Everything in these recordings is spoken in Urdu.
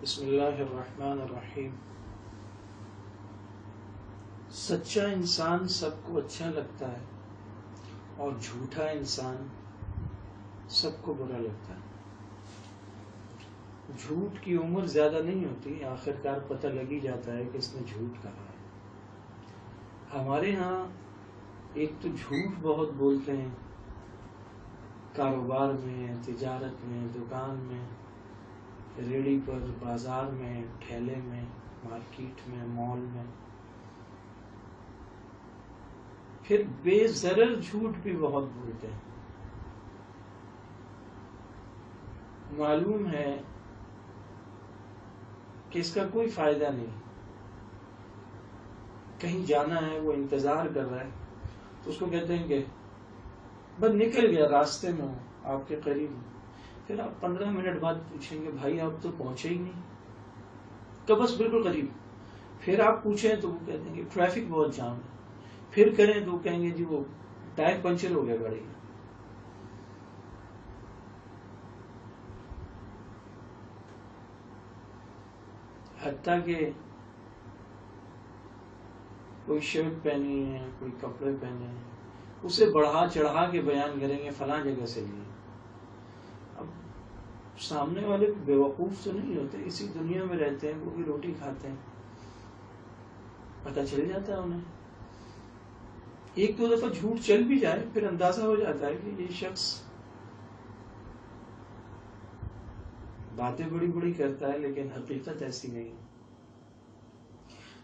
بسم اللہ الرحمن الرحیم۔ سچا انسان سب کو اچھا لگتا ہے اور جھوٹا انسان سب کو برا لگتا ہے۔ جھوٹ کی عمر زیادہ نہیں ہوتی، آخرکار پتہ لگ ہی جاتا ہے کہ اس نے جھوٹ کہا ہے۔ ہمارے ہاں ایک تو جھوٹ بہت بولتے ہیں، کاروبار میں، تجارت میں، دکان میں، ریڑھی پر، بازار میں، ٹھیلے میں، مارکیٹ میں، مال میں۔ پھر بے ضرر جھوٹ بھی بہت بولتے ہیں۔ معلوم ہے کہ اس کا کوئی فائدہ نہیں، کہیں جانا ہے، وہ انتظار کر رہا ہے تو اس کو کہتے ہیں کہ بس نکل گیا، راستے میں ہوں، آپ کے قریب ہوں۔ پھر آپ 15 منٹ بعد پوچھیں گے بھائی آپ تو پہنچے ہی نہیں، تو بس بالکل قریب۔ پھر آپ پوچھیں تو وہ کہتے ہیں کہ ٹریفک بہت جام ہے۔ پھر کریں تو کہیں گے جی وہ ٹائر پنچر ہو گیا گاڑی کا۔ حتیٰ کہ کوئی شرٹ پہنی ہے، کوئی کپڑے پہنے ہیں، اسے بڑھا چڑھا کے بیان کریں گے فلاں جگہ سے لیے۔ اب سامنے والے بے وقوف تو نہیں ہوتے، اسی دنیا میں رہتے ہیں، وہ بھی روٹی کھاتے ہیں، پتہ چل جاتا ہے انہیں۔ ایک دو دفعہ جھوٹ چل بھی جائے پھر اندازہ ہو جاتا ہے کہ یہ شخص باتیں بڑی بڑی کرتا ہے لیکن حقیقت ایسی نہیں۔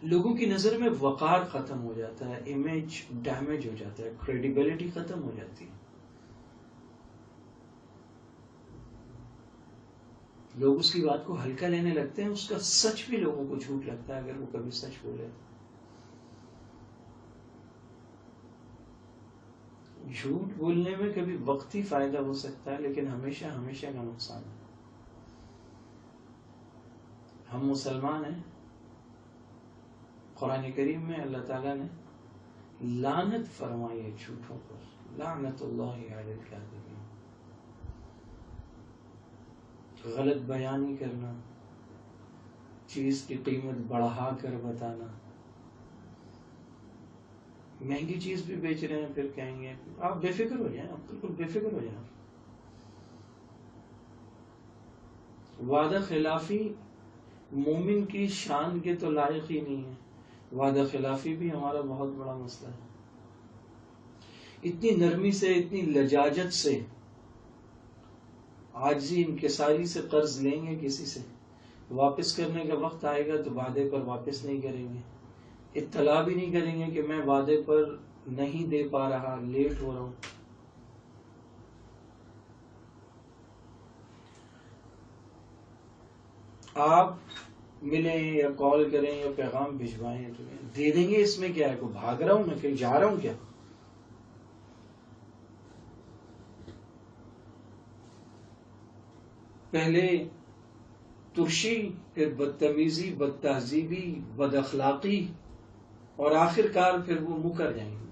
لوگوں کی نظر میں وقار ختم ہو جاتا ہے، امیج ڈیمیج ہو جاتا ہے، کریڈیبلٹی ختم ہو جاتی ہے۔ لوگ اس کی بات کو ہلکا لینے لگتے ہیں، اس کا سچ بھی لوگوں کو جھوٹ لگتا ہے اگر وہ کبھی سچ بولے۔ جھوٹ بولنے میں کبھی وقتی فائدہ ہو سکتا ہے لیکن ہمیشہ ہمیشہ کا نقصان ہے۔ ہم مسلمان ہیں، قرآن کریم میں اللہ تعالیٰ نے لعنت فرمائی ہے جھوٹوں پر، لعنت اللہ علی الکاذبین۔ غلط بیانی کرنا، چیز کی قیمت بڑھا کر بتانا، مہنگی چیز بھی بیچ رہے ہیں پھر کہیں گے آپ بے فکر ہو جائیں، آپ بالکل بے فکر ہو جائیں۔ وعدہ خلافی مومن کی شان کے تو لائق ہی نہیں ہے، وعدہ خلافی بھی ہمارا بہت بڑا مسئلہ ہے۔ اتنی نرمی سے، اتنی لجاجت سے، عاجزی انکساری سے قرض لیں گے کسی سے، واپس کرنے کا وقت آئے گا تو وعدے پر واپس نہیں کریں گے، اطلاع بھی نہیں کریں گے کہ میں وعدے پر نہیں دے پا رہا، لیٹ ہو رہا ہوں۔ آپ ملیں یا کال کریں یا پیغام بھجوائیں تو دے دیں گے، اس میں کیا ہے، کوئی بھاگ رہا ہوں میں، کہیں جا رہا ہوں کیا؟ پہلے ترشی، پھر بدتمیزی، بد تہذیبی، بد اخلاقی، اور آخر کار پھر وہ مکر جائیں گے۔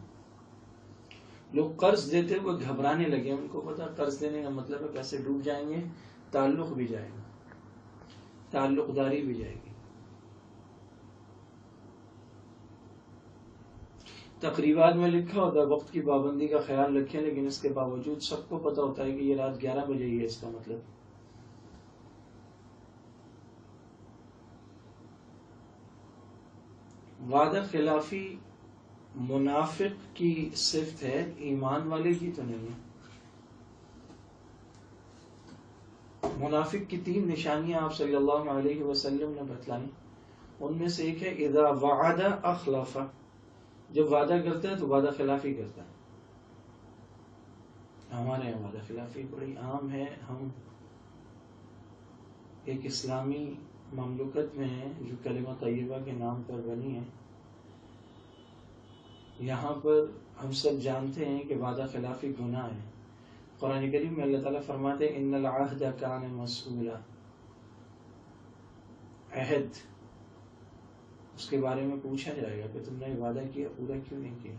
لوگ قرض دیتے ہوئے گھبرانے لگے، ان کو پتا قرض دینے کا مطلب ہے پیسے ڈوب جائیں گے، تعلق بھی جائے گا، تعلق داری بھی جائے گی۔ تقریبات میں لکھا ہوتا ہے وقت کی پابندی کا خیال رکھیں، لیکن اس کے باوجود سب کو پتا ہوتا ہے کہ یہ رات 11 بجے ہی ہے، اس کا مطلب۔ وعدہ خلافی منافق کی صفت ہے، ایمان والے کی تو نہیں ہے۔ منافق کی 3 نشانیاں آپ صلی اللہ علیہ وسلم نے بتلائیں، ان میں سے ایک ہے اذا وعد اخلف، جب وعدہ کرتا ہے تو وعدہ خلافی کرتا ہے۔ ہمارے یہاں وعدہ خلافی بڑی عام ہے۔ ہم ایک اسلامی مملکت میں ہیں جو کلمہ طیبہ کے نام پر بنی ہے، یہاں پر ہم سب جانتے ہیں کہ وعدہ خلافی گناہ ہے۔ قرآن کریم میں اللہ تعالیٰ فرماتے ہیں ان العہد کان مسئولا، عہد اس کے بارے میں پوچھا جائے گا کہ تم نے وعدہ کیا، پورا کیوں نہیں کیا۔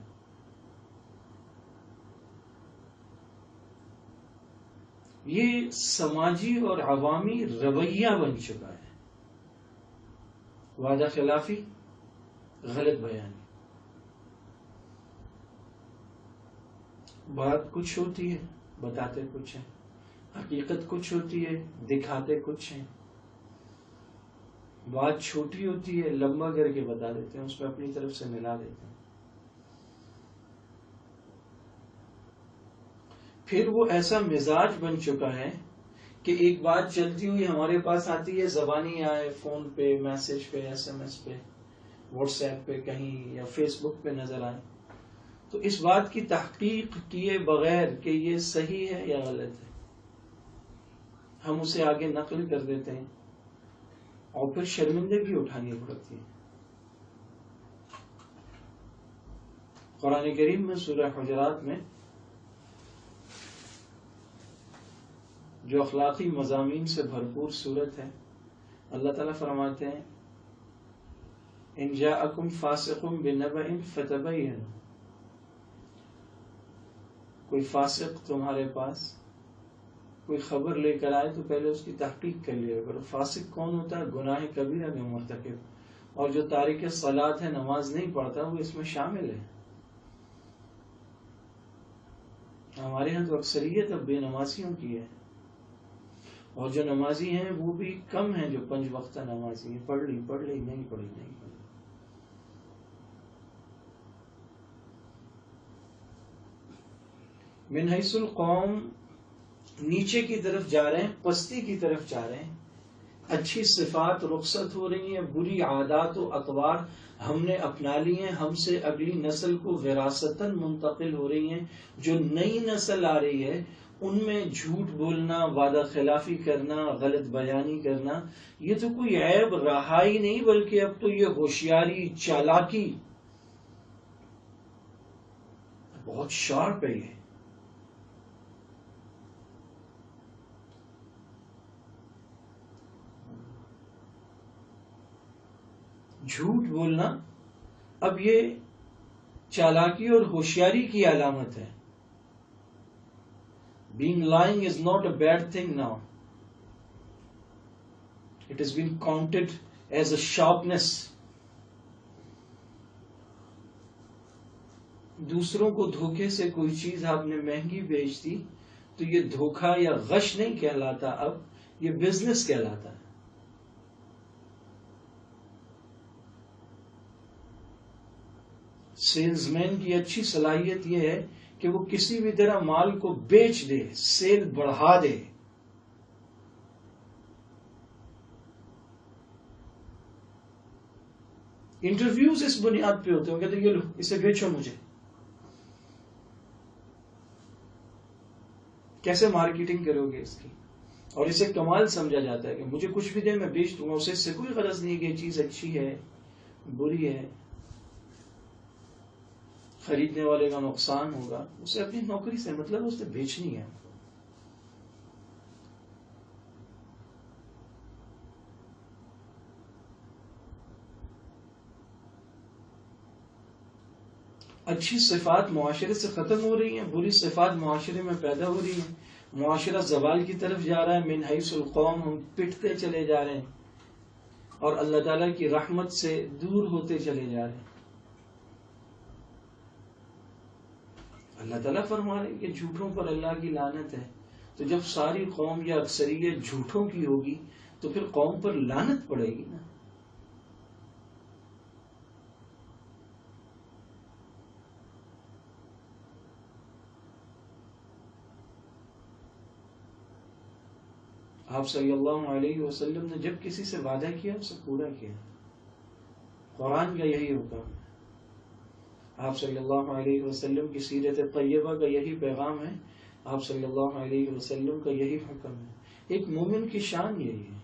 یہ سماجی اور عوامی رویہ بن چکا ہے۔ وعدہ خلافی، غلط بیانی. بات کچھ ہوتی ہے بتاتے کچھ ہیں، حقیقت کچھ ہوتی ہے دکھاتے کچھ ہیں. بات چھوٹی ہوتی ہے لمبا کر کے بتا دیتے ہیں، اس میں اپنی طرف سے ملا دیتے ہیں. پھر وہ ایسا مزاج بن چکا ہے کہ ایک بات چلتی ہوئی ہمارے پاس آتی ہے، زبانی آئے، فون پہ، میسج پہ، ایس ایم ایس پہ، واٹس ایپ پہ کہیں، یا فیس بک پہ نظر آئے، تو اس بات کی تحقیق کیے بغیر کہ یہ صحیح ہے یا غلط ہے، ہم اسے آگے نقل کر دیتے ہیں اور پھر شرمندگی اٹھانی پڑتی ہے. قرآن کریم میں سورہ حجرات میں جو اخلاقی مضامین سے بھرپور صورت ہے، اللہ تعالیٰ فرماتے ہیں ان جاءکم فاسق بنبأ فتبینوا. کوئی فاسق تمہارے پاس کوئی خبر لے کر آئے تو پہلے اس کی تحقیق کر لیا کرو. فاسق کون ہوتا ہے؟ گناہ کبیرہ کا مرتکب، اور جو تارک صلاۃ ہے، نماز نہیں پڑھتا، وہ اس میں شامل ہے. ہمارے ہاں تو اکثریت اب بے نمازیوں کی ہے، اور جو نمازی ہیں وہ بھی کم ہیں جو 5 وقتہ نمازی ہیں. پڑھ لی نہیں پڑھی نہیں پڑھی. من حیث القوم، نیچے کی طرف جا رہے ہیں، پستی کی طرف جا رہے ہیں. اچھی صفات رخصت ہو رہی ہیں، بری عادات و اطوار ہم نے اپنا لی ہیں، ہم سے اگلی نسل کو وراثتاً منتقل ہو رہی ہیں. جو نئی نسل آ رہی ہے ان میں جھوٹ بولنا، وعدہ خلافی کرنا، غلط بیانی کرنا، یہ تو کوئی عیب رہا ہی نہیں، بلکہ اب تو یہ ہوشیاری، چالاکی بہت شارپ ہے. یہ جھوٹ بولنا اب یہ چالاکی اور ہوشیاری کی علامت ہے. Being lying is not a bad thing now. It has been counted as a sharpness. دوسروں کو دھوکے سے کوئی چیز آپ نے مہنگی بیچ دی تو یہ دھوکہ یا غش نہیں کہلاتا، اب یہ بزنس کہلاتا ہے. سیلز مین کی اچھی صلاحیت یہ ہے کہ وہ کسی بھی طرح مال کو بیچ دے، سیل بڑھا دے. انٹرویوز اس بنیاد پہ ہوتے ہیں، کہتے ہیں یہ لو اسے بیچو مجھے. کیسے مارکیٹنگ کرو گے اس کی؟ اور اسے کمال سمجھا جاتا ہے کہ مجھے کچھ بھی دے میں بیچ دوں گا، اسے اس سے کوئی غرض نہیں کہ یہ چیز اچھی ہے بری ہے، خریدنے والے کا نقصان ہوگا، اسے اپنی نوکری سے مطلب اسے بیچنی ہے. اچھی صفات معاشرے سے ختم ہو رہی ہیں، بری صفات معاشرے میں پیدا ہو رہی ہیں. معاشرہ زوال کی طرف جا رہا ہے. من حیث القوم، ہم پٹتے چلے جا رہے ہیں اور اللہ تعالیٰ کی رحمت سے دور ہوتے چلے جا رہے ہیں. اللہ تعالیٰ فرما رہے ہیں کہ جھوٹوں پر اللہ کی لعنت ہے. تو جب ساری قوم یا اکثریت جھوٹوں کی ہوگی تو پھر قوم پر لعنت پڑے گی نا. آپ صلی اللہ علیہ وسلم نے جب کسی سے وعدہ کیا اسے پورا کیا. قرآن کا یہی حکم ہے. آپ صلی اللہ علیہ وسلم کی سیرت طیبہ کا یہی پیغام ہے. آپ صلی اللہ علیہ وسلم کا یہی حکم ہے. ایک مومن کی شان یہی ہے.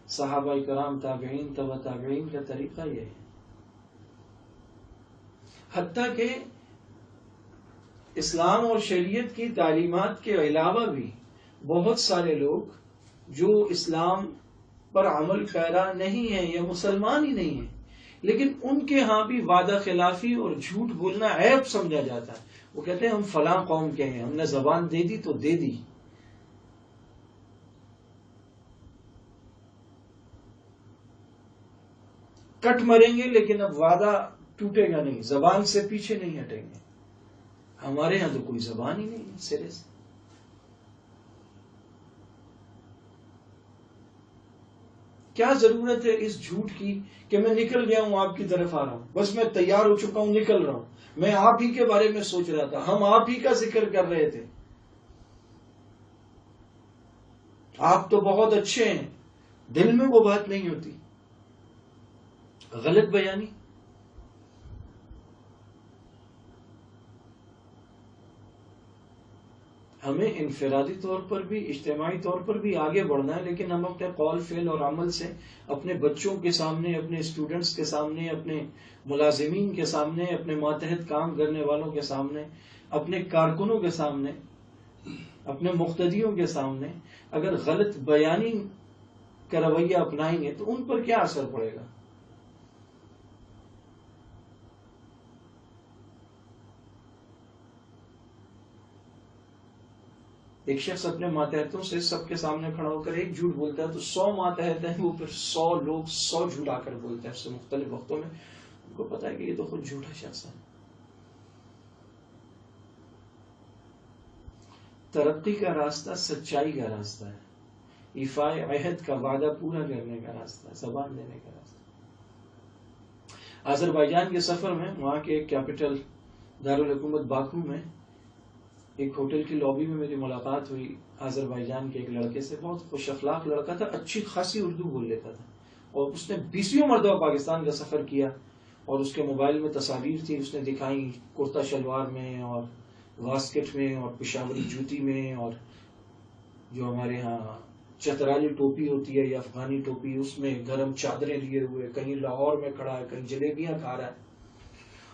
صحابہ کرام، تابعین، تبع تابعین کا طریقہ یہ ہے. حتیٰ کہ اسلام اور شریعت کی تعلیمات کے علاوہ بھی بہت سارے لوگ جو اسلام پر عمل پیرا نہیں ہیں یا مسلمان ہی نہیں ہیں، لیکن ان کے ہاں بھی وعدہ خلافی اور جھوٹ بولنا عیب سمجھا جاتا ہے. وہ کہتے ہیں ہم فلاں قوم کے ہیں، ہم نے زبان دے دی تو دے دی. کٹ مریں گے لیکن اب وعدہ ٹوٹے گا نہیں، زبان سے پیچھے نہیں ہٹیں گے. ہمارے ہاں تو کوئی زبان ہی نہیں ہے سرے سے. کیا ضرورت ہے اس جھوٹ کی کہ میں نکل گیا ہوں آپ کی طرف آ رہا ہوں، بس میں تیار ہو چکا ہوں نکل رہا ہوں، میں آپ ہی کے بارے میں سوچ رہا تھا، ہم آپ ہی کا ذکر کر رہے تھے، آپ تو بہت اچھے ہیں، دل میں وہ بات نہیں ہوتی. غلط بیانی. ہمیں انفرادی طور پر بھی اجتماعی طور پر بھی آگے بڑھنا ہے، لیکن ہم اپنے قول فعل اور عمل سے اپنے بچوں کے سامنے، اپنے اسٹوڈنٹس کے سامنے، اپنے ملازمین کے سامنے، اپنے ماتحت کام کرنے والوں کے سامنے، اپنے کارکنوں کے سامنے، اپنے مقتدیوں کے سامنے اگر غلط بیانی کا رویہ اپنائیں گے تو ان پر کیا اثر پڑے گا؟ ایک شخص اپنے ماتحتوں سے سب کے سامنے کھڑا ہو کر ایک جھوٹ بولتا ہے تو 100 ماتحت ہیں، وہ پھر 100 لوگ 100 جھوٹ آ کر بولتے ہیں اس سے مختلف وقتوں میں. ان کو پتا ہے کہ یہ تو خود جھوٹا شخص ہے. ترقی کا راستہ سچائی کا راستہ ہے، ایفائے عہد کا وعدہ پورا کرنے کا راستہ ہے، زبان دینے کا راستہ. آذربائیجان کے سفر میں وہاں کے ایک کیپٹل دارالحکومت باکو میں ایک ہوٹل کی لابی میں میری ملاقات ہوئی آذربائیجان کے ایک لڑکے سے. بہت خوش اخلاق لڑکا تھا، اچھی خاصی اردو بول لیتا تھا، اور اس نے 20 مرتبہ پاکستان کا سفر کیا، اور اس کے موبائل میں تصاویر تھی، اس نے دکھائی کرتا شلوار میں اور واسکٹ میں اور پشاوری جوتی میں، اور جو ہمارے ہاں چترالی ٹوپی ہوتی ہے یا افغانی ٹوپی، اس میں گرم چادریں لیے ہوئے، کہیں لاہور میں کھڑا ہے، کہیں جلیبیاں کھا رہا ہے.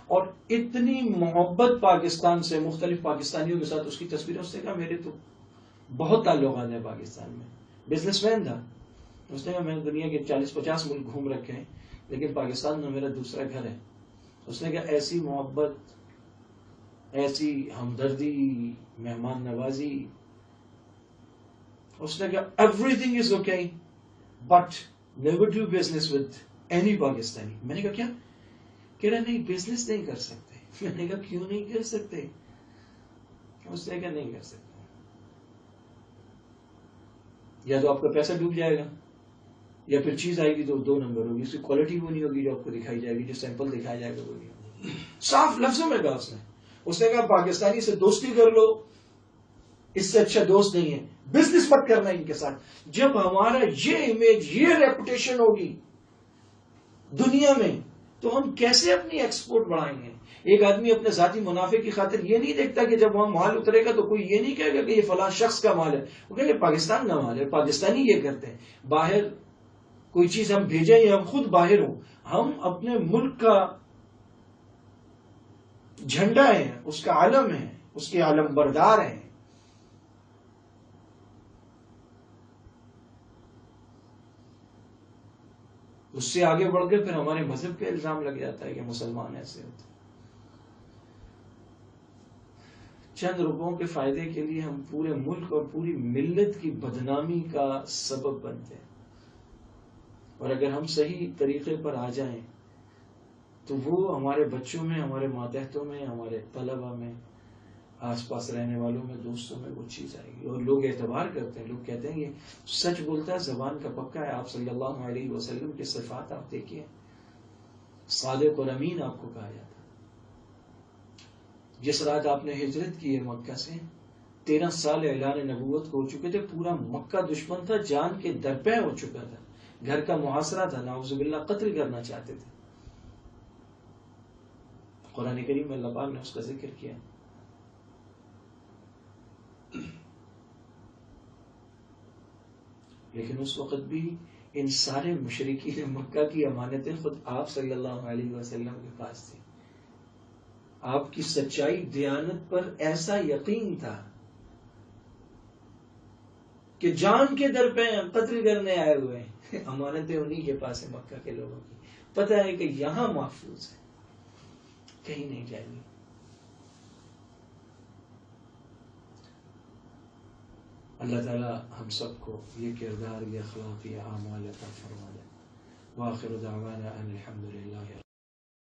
اور اتنی محبت پاکستان سے، مختلف پاکستانیوں کے ساتھ اس کی تصویریں. اس نے کہا میرے تو بہت تعلقات ہیں پاکستان میں. بزنس مین تھا. اس نے کہا میں نے دنیا کے 40-50 ملک گھوم رکھے ہیں، لیکن پاکستان میں میرا دوسرا گھر ہے. اس نے کہا ایسی محبت، ایسی ہمدردی، مہمان نوازی. اس نے کہا every thing is okay but never do business with any Pakistani. میں نے کہا کیا؟ کہہ رہا نہیں بزنس نہیں کر سکتے. میں نے کہا کیوں نہیں کر سکتے؟ اس نے کہا نہیں کر سکتے، یا تو آپ کا پیسہ ڈوب جائے گا، یا پھر چیز آئے گی تو 2 نمبر ہوگی، اس کی کوالٹی وہ نہیں ہوگی جو آپ کو دکھائی جائے گی، جو سیمپل دکھایا جائے گا وہ نہیں ہوگی. صاف لفظوں میں کہا اس نے. اس نے کہا پاکستانی سے دوستی کر لو، اس سے اچھا دوست نہیں ہے، بزنس مت کرنا ان کے ساتھ. جب ہمارا یہ امیج، یہ ریپوٹیشن ہوگی دنیا میں تو ہم کیسے اپنی ایکسپورٹ بڑھائیں گے؟ ایک آدمی اپنے ذاتی منافع کی خاطر یہ نہیں دیکھتا کہ جب وہاں مال اترے گا تو کوئی یہ نہیں کہے گا کہ یہ فلاں شخص کا مال ہے، وہ کہے گا پاکستان کا مال ہے، پاکستانی یہ کرتے ہیں. باہر کوئی چیز ہم بھیجیں یا ہم خود باہر ہوں، ہم اپنے ملک کا جھنڈا ہے، اس کا علم ہے، اس کے علم بردار ہیں. اس سے آگے بڑھ کے پھر ہمارے مذہب پہ الزام لگ جاتا ہے کہ مسلمان ایسے ہوتے. چند روپوں کے فائدے کے لیے ہم پورے ملک اور پوری ملت کی بدنامی کا سبب بنتے ہیں. اور اگر ہم صحیح طریقے پر آ جائیں تو وہ ہمارے بچوں میں، ہمارے ماتحتوں میں، ہمارے طلبہ میں، آس پاس رہنے والوں میں، دوستوں میں وہ چیز آئے گی. اور لوگ اعتبار کرتے ہیں، لوگ کہتے ہیں یہ سچ بولتا ہے، زبان کا پکا ہے. آپ صلی اللہ علیہ وسلم کے صفات آپ دیکھیے، صادق اور امین آپ کو کہا جاتا ہے. جس رات آپ نے ہجرت کی ہے مکہ سے، 13 سال اعلان نبوت کو ہو چکے تھے، پورا مکہ دشمن تھا، جان کے درپے ہو چکا تھا، گھر کا محاصرہ تھا، نعوذ باللہ قتل کرنا چاہتے تھے. قرآن کریم میں اللہ پاک نے اس کا ذکر کیا. لیکن اس وقت بھی ان سارے مشرکین مکہ کی امانتیں خود آپ صلی اللہ علیہ وسلم کے پاس تھی. آپ کی سچائی دیانت پر ایسا یقین تھا کہ جان کے در پہ قتل کرنے آئے ہوئے ہیں، امانتیں انہی کے پاس ہیں مکہ کے لوگوں کی. پتہ ہے کہ یہاں محفوظ ہے، کہیں نہیں جائے گی. اللہ تعالی ہم سب کو یہ کردار، یہ اخلاق، یہ اعمال عطا فرما دے. وآخر دعوانا ان